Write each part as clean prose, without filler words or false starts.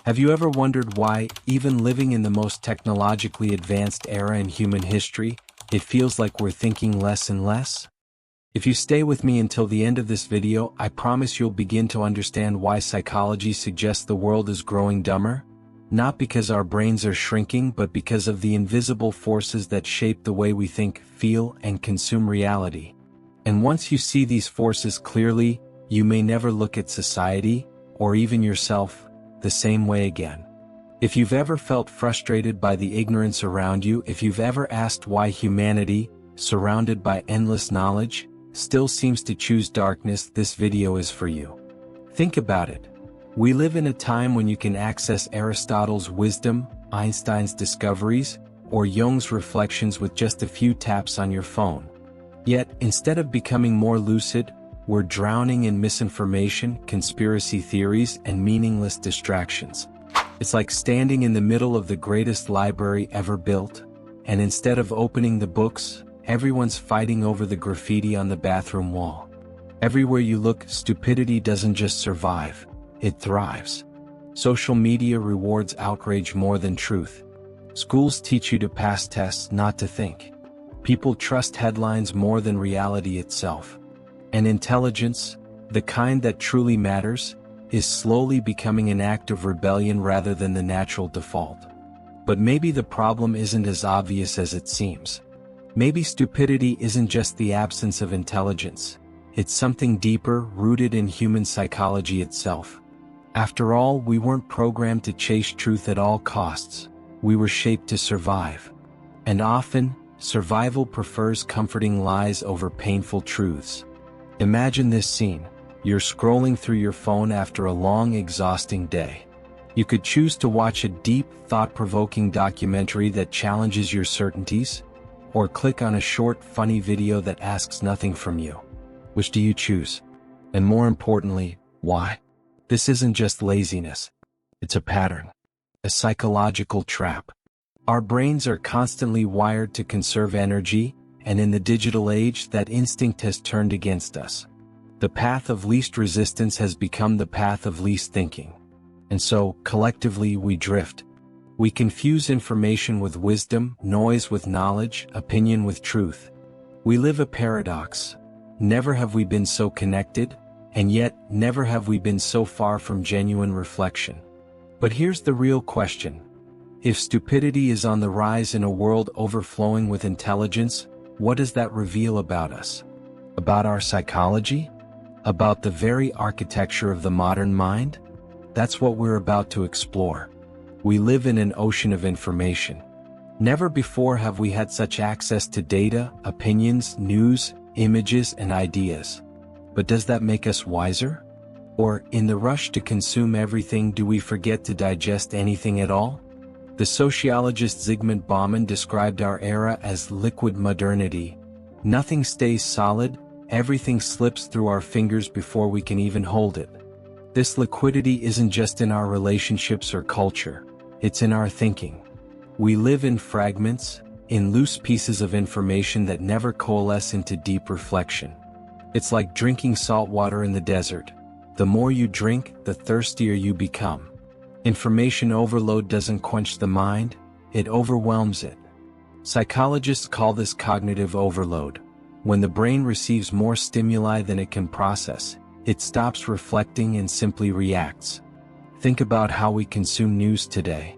Have you ever wondered why, even living in the most technologically advanced era in human history, it feels like we're thinking less and less? If you stay with me until the end of this video, I promise you'll begin to understand why psychology suggests the world is growing dumber. Not because our brains are shrinking, but because of the invisible forces that shape the way we think, feel, and consume reality. And once you see these forces clearly, you may never look at society, or even yourself, the same way again. If you've ever felt frustrated by the ignorance around you, if you've ever asked why humanity, surrounded by endless knowledge, still seems to choose darkness, this video is for you. Think about it. We live in a time when you can access Aristotle's wisdom, Einstein's discoveries, or Jung's reflections with just a few taps on your phone. Yet, instead of becoming more lucid, we're drowning in misinformation, conspiracy theories, and meaningless distractions. It's like standing in the middle of the greatest library ever built, and instead of opening the books, everyone's fighting over the graffiti on the bathroom wall. Everywhere you look, stupidity doesn't just survive, it thrives. Social media rewards outrage more than truth. Schools teach you to pass tests, not to think. People trust headlines more than reality itself. And intelligence, the kind that truly matters, is slowly becoming an act of rebellion rather than the natural default. But maybe the problem isn't as obvious as it seems. Maybe stupidity isn't just the absence of intelligence, it's something deeper, rooted in human psychology itself. After all, we weren't programmed to chase truth at all costs, we were shaped to survive. And often, survival prefers comforting lies over painful truths. Imagine this scene. You're scrolling through your phone after a long, exhausting day. You could choose to watch a deep, thought-provoking documentary that challenges your certainties, or click on a short, funny video that asks nothing from you. Which do you choose? And more importantly, why? This isn't just laziness. It's a pattern. A psychological trap. Our brains are constantly wired to conserve energy, and in the digital age, that instinct has turned against us. The path of least resistance has become the path of least thinking. And so, collectively, we drift. We confuse information with wisdom, noise with knowledge, opinion with truth. We live a paradox. Never have we been so connected, and yet, never have we been so far from genuine reflection. But here's the real question. If stupidity is on the rise in a world overflowing with intelligence, what does that reveal about us? About our psychology? About the very architecture of the modern mind? That's what we're about to explore. We live in an ocean of information. Never before have we had such access to data, opinions, news, images, and ideas. But does that make us wiser? Or, in the rush to consume everything, do we forget to digest anything at all? The sociologist Zygmunt Bauman described our era as liquid modernity. Nothing stays solid, everything slips through our fingers before we can even hold it. This liquidity isn't just in our relationships or culture, it's in our thinking. We live in fragments, in loose pieces of information that never coalesce into deep reflection. It's like drinking salt water in the desert. The more you drink, the thirstier you become. Information overload doesn't quench the mind, it overwhelms it. Psychologists call this cognitive overload. When the brain receives more stimuli than it can process, it stops reflecting and simply reacts. Think about how we consume news today.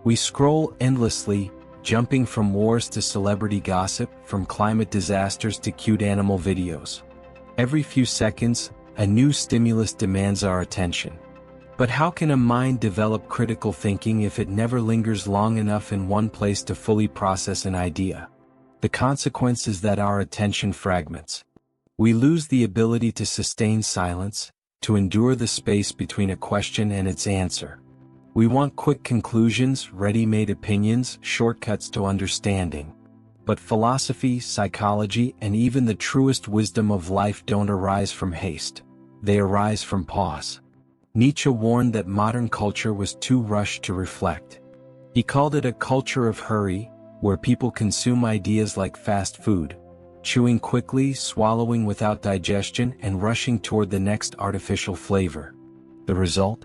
We scroll endlessly, jumping from wars to celebrity gossip, from climate disasters to cute animal videos. Every few seconds, a new stimulus demands our attention. But how can a mind develop critical thinking if it never lingers long enough in one place to fully process an idea? The consequence is that our attention fragments. We lose the ability to sustain silence, to endure the space between a question and its answer. We want quick conclusions, ready-made opinions, shortcuts to understanding. But philosophy, psychology, and even the truest wisdom of life don't arise from haste. They arise from pause. Nietzsche warned that modern culture was too rushed to reflect. He called it a culture of hurry, where people consume ideas like fast food, chewing quickly, swallowing without digestion, and rushing toward the next artificial flavor. The result?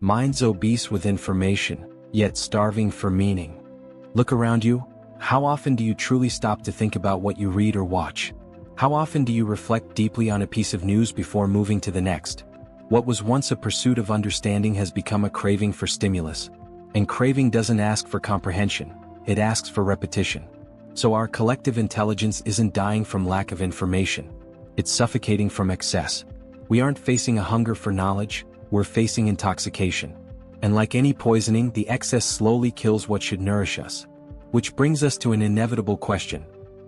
Minds obese with information, yet starving for meaning. Look around you. How often do you truly stop to think about what you read or watch? How often do you reflect deeply on a piece of news before moving to the next? What was once a pursuit of understanding has become a craving for stimulus. And craving doesn't ask for comprehension, it asks for repetition. So our collective intelligence isn't dying from lack of information. It's suffocating from excess. We aren't facing a hunger for knowledge, we're facing intoxication. And like any poisoning, the excess slowly kills what should nourish us. Which brings us to an inevitable question.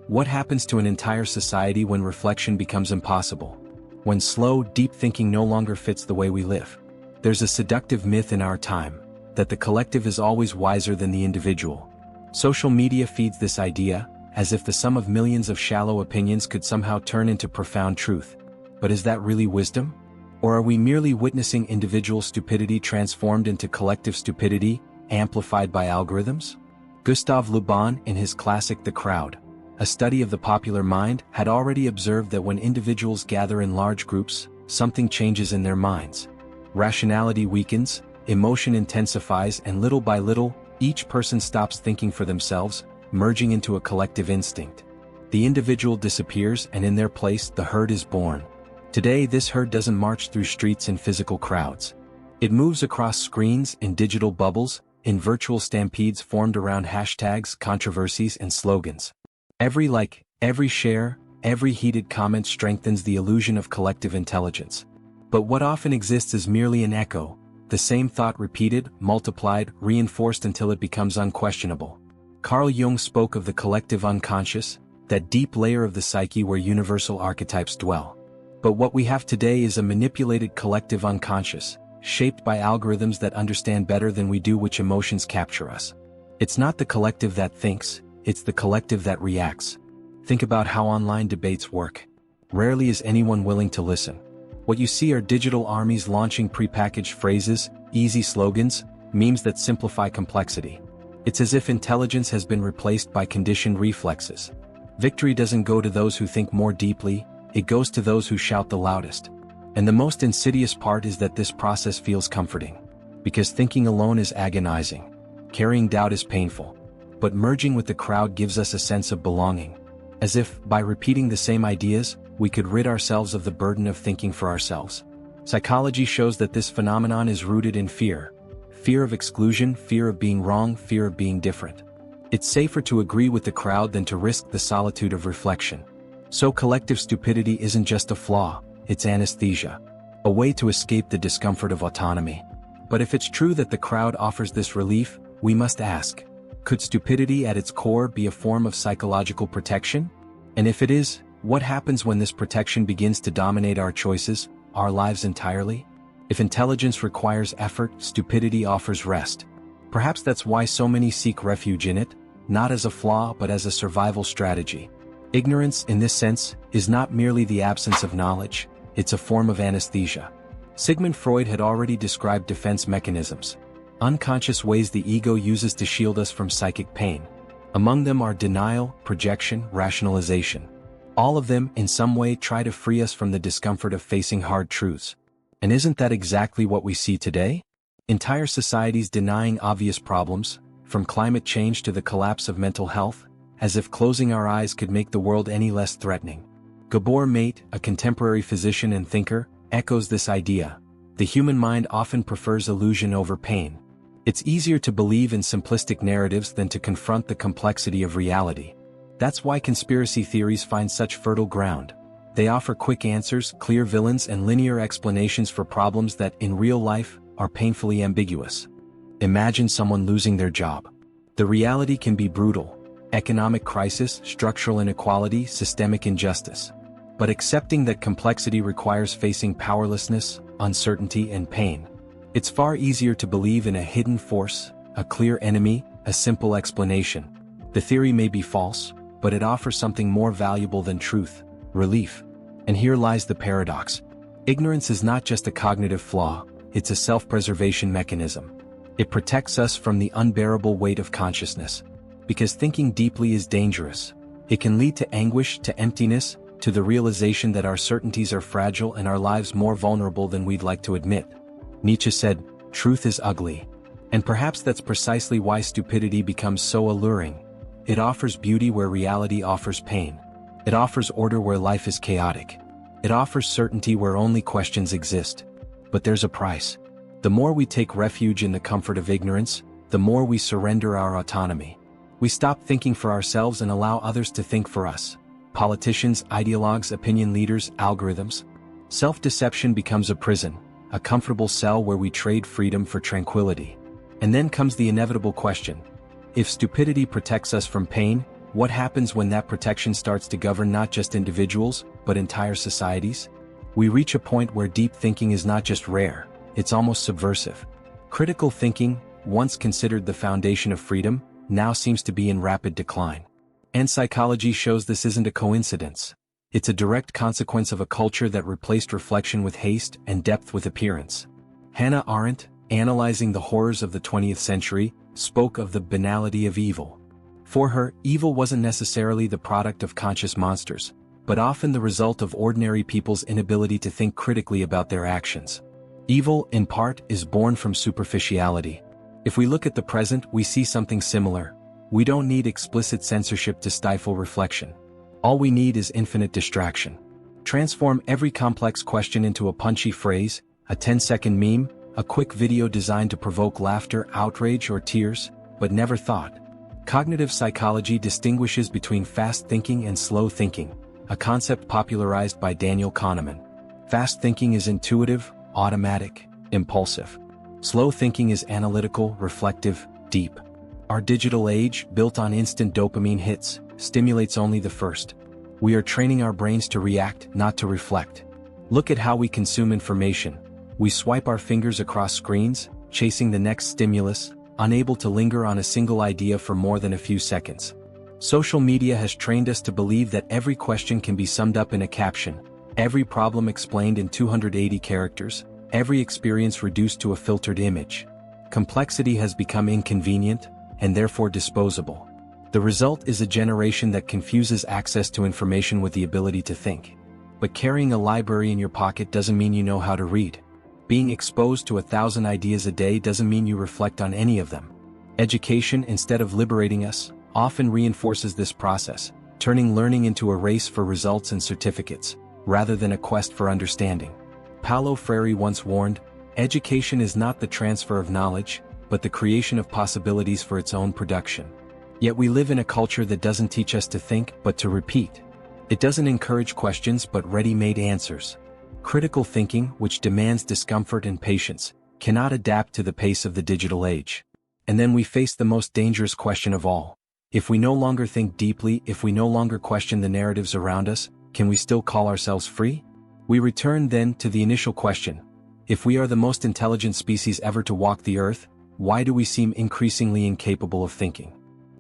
What happens to an entire society when reflection becomes impossible? When slow, deep thinking no longer fits the way we live? There's a seductive myth in our time, that the collective is always wiser than the individual. Social media feeds this idea, as if the sum of millions of shallow opinions could somehow turn into profound truth. But is that really wisdom? Or are we merely witnessing individual stupidity transformed into collective stupidity, amplified by algorithms? Gustave Le Bon, in his classic The Crowd, a study of the popular mind, had already observed that when individuals gather in large groups, something changes in their minds. Rationality weakens, emotion intensifies, and little by little, each person stops thinking for themselves, merging into a collective instinct. The individual disappears, and in their place, the herd is born. Today, this herd doesn't march through streets in physical crowds. It moves across screens, in digital bubbles, in virtual stampedes formed around hashtags, controversies, and slogans. Every like, every share, every heated comment strengthens the illusion of collective intelligence. But what often exists is merely an echo, the same thought repeated, multiplied, reinforced until it becomes unquestionable. Carl Jung spoke of the collective unconscious, that deep layer of the psyche where universal archetypes dwell. But what we have today is a manipulated collective unconscious, shaped by algorithms that understand better than we do which emotions capture us. It's not the collective that thinks, it's the collective that reacts. Think about how online debates work. Rarely is anyone willing to listen. What you see are digital armies launching prepackaged phrases, easy slogans, memes that simplify complexity. It's as if intelligence has been replaced by conditioned reflexes. Victory doesn't go to those who think more deeply, it goes to those who shout the loudest. And the most insidious part is that this process feels comforting. Because thinking alone is agonizing. Carrying doubt is painful. But merging with the crowd gives us a sense of belonging. As if, by repeating the same ideas, we could rid ourselves of the burden of thinking for ourselves. Psychology shows that this phenomenon is rooted in fear. Fear of exclusion, fear of being wrong, fear of being different. It's safer to agree with the crowd than to risk the solitude of reflection. So collective stupidity isn't just a flaw, it's anesthesia. A way to escape the discomfort of autonomy. But if it's true that the crowd offers this relief, we must ask, could stupidity at its core be a form of psychological protection? And if it is, what happens when this protection begins to dominate our choices, our lives entirely? If intelligence requires effort, stupidity offers rest. Perhaps that's why so many seek refuge in it, not as a flaw but as a survival strategy. Ignorance, in this sense, is not merely the absence of knowledge, it's a form of anesthesia. Sigmund Freud had already described defense mechanisms. Unconscious ways the ego uses to shield us from psychic pain. Among them are denial, projection, rationalization. All of them, in some way, try to free us from the discomfort of facing hard truths. And isn't that exactly what we see today? Entire societies denying obvious problems, from climate change to the collapse of mental health, as if closing our eyes could make the world any less threatening. Gabor Maté, a contemporary physician and thinker, echoes this idea. The human mind often prefers illusion over pain. It's easier to believe in simplistic narratives than to confront the complexity of reality. That's why conspiracy theories find such fertile ground. They offer quick answers, clear villains, and linear explanations for problems that, in real life, are painfully ambiguous. Imagine someone losing their job. The reality can be brutal. Economic crisis, structural inequality, systemic injustice. But accepting that complexity requires facing powerlessness, uncertainty, and pain. It's far easier to believe in a hidden force, a clear enemy, a simple explanation. The theory may be false, but it offers something more valuable than truth, relief. And here lies the paradox. Ignorance is not just a cognitive flaw, it's a self-preservation mechanism. It protects us from the unbearable weight of consciousness. Because thinking deeply is dangerous. It can lead to anguish, to emptiness, to the realization that our certainties are fragile and our lives more vulnerable than we'd like to admit. Nietzsche said, truth is ugly. And perhaps that's precisely why stupidity becomes so alluring. It offers beauty where reality offers pain. It offers order where life is chaotic. It offers certainty where only questions exist. But there's a price. The more we take refuge in the comfort of ignorance, the more we surrender our autonomy. We stop thinking for ourselves and allow others to think for us. Politicians, ideologues, opinion leaders, algorithms. Self-deception becomes a prison, a comfortable cell where we trade freedom for tranquility. And then comes the inevitable question. If stupidity protects us from pain, what happens when that protection starts to govern not just individuals, but entire societies? We reach a point where deep thinking is not just rare, it's almost subversive. Critical thinking, once considered the foundation of freedom, now seems to be in rapid decline. And psychology shows this isn't a coincidence. It's a direct consequence of a culture that replaced reflection with haste and depth with appearance. Hannah Arendt, analyzing the horrors of the 20th century, spoke of the banality of evil. For her, evil wasn't necessarily the product of conscious monsters, but often the result of ordinary people's inability to think critically about their actions. Evil, in part, is born from superficiality. If we look at the present, we see something similar. We don't need explicit censorship to stifle reflection. All we need is infinite distraction. Transform every complex question into a punchy phrase, a 10-second meme, a quick video designed to provoke laughter, outrage, or tears, but never thought. Cognitive psychology distinguishes between fast thinking and slow thinking, a concept popularized by Daniel Kahneman. Fast thinking is intuitive, automatic, impulsive. Slow thinking is analytical, reflective, deep. Our digital age, built on instant dopamine hits, stimulates only the first. We are training our brains to react, not to reflect. Look at how we consume information. We swipe our fingers across screens, chasing the next stimulus, unable to linger on a single idea for more than a few seconds. Social media has trained us to believe that every question can be summed up in a caption, every problem explained in 280 characters, every experience reduced to a filtered image. Complexity has become inconvenient, and therefore disposable. The result is a generation that confuses access to information with the ability to think. But carrying a library in your pocket doesn't mean you know how to read. Being exposed to 1,000 ideas a day doesn't mean you reflect on any of them. Education, instead of liberating us, often reinforces this process, turning learning into a race for results and certificates, rather than a quest for understanding. Paulo Freire once warned, education is not the transfer of knowledge, but the creation of possibilities for its own production. Yet we live in a culture that doesn't teach us to think, but to repeat. It doesn't encourage questions but ready-made answers. Critical thinking, which demands discomfort and patience, cannot adapt to the pace of the digital age. And then we face the most dangerous question of all. If we no longer think deeply, if we no longer question the narratives around us, can we still call ourselves free? We return then to the initial question. If we are the most intelligent species ever to walk the earth, why do we seem increasingly incapable of thinking?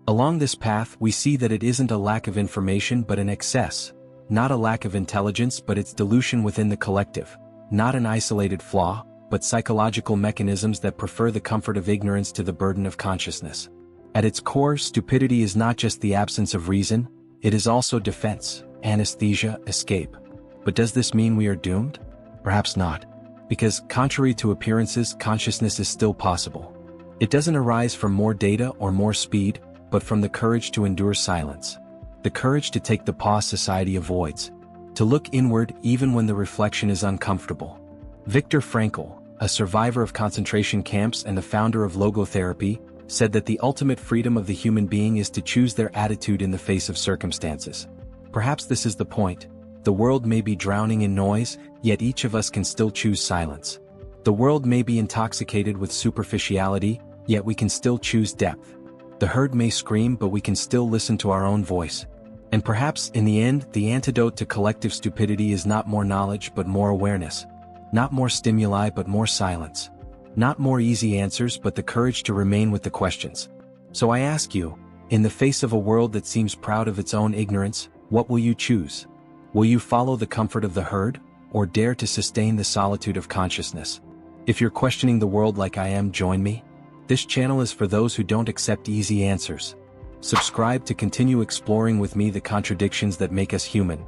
Along this path, we see that it isn't a lack of information but an excess. Not a lack of intelligence but its dilution within the collective. Not an isolated flaw, but psychological mechanisms that prefer the comfort of ignorance to the burden of consciousness. At its core, stupidity is not just the absence of reason, it is also defense, anesthesia, escape. But does this mean we are doomed? Perhaps not. Because, contrary to appearances, consciousness is still possible. It doesn't arise from more data or more speed, but from the courage to endure silence. The courage to take the pause society avoids. To look inward even when the reflection is uncomfortable. Viktor Frankl, a survivor of concentration camps and the founder of logotherapy, said that the ultimate freedom of the human being is to choose their attitude in the face of circumstances. Perhaps this is the point. The world may be drowning in noise, yet each of us can still choose silence. The world may be intoxicated with superficiality, yet we can still choose depth. The herd may scream, but we can still listen to our own voice. And perhaps, in the end, the antidote to collective stupidity is not more knowledge but more awareness. Not more stimuli but more silence. Not more easy answers but the courage to remain with the questions. So I ask you, in the face of a world that seems proud of its own ignorance, what will you choose? Will you follow the comfort of the herd, or dare to sustain the solitude of consciousness? If you're questioning the world like I am, join me. This channel is for those who don't accept easy answers. Subscribe to continue exploring with me the contradictions that make us human.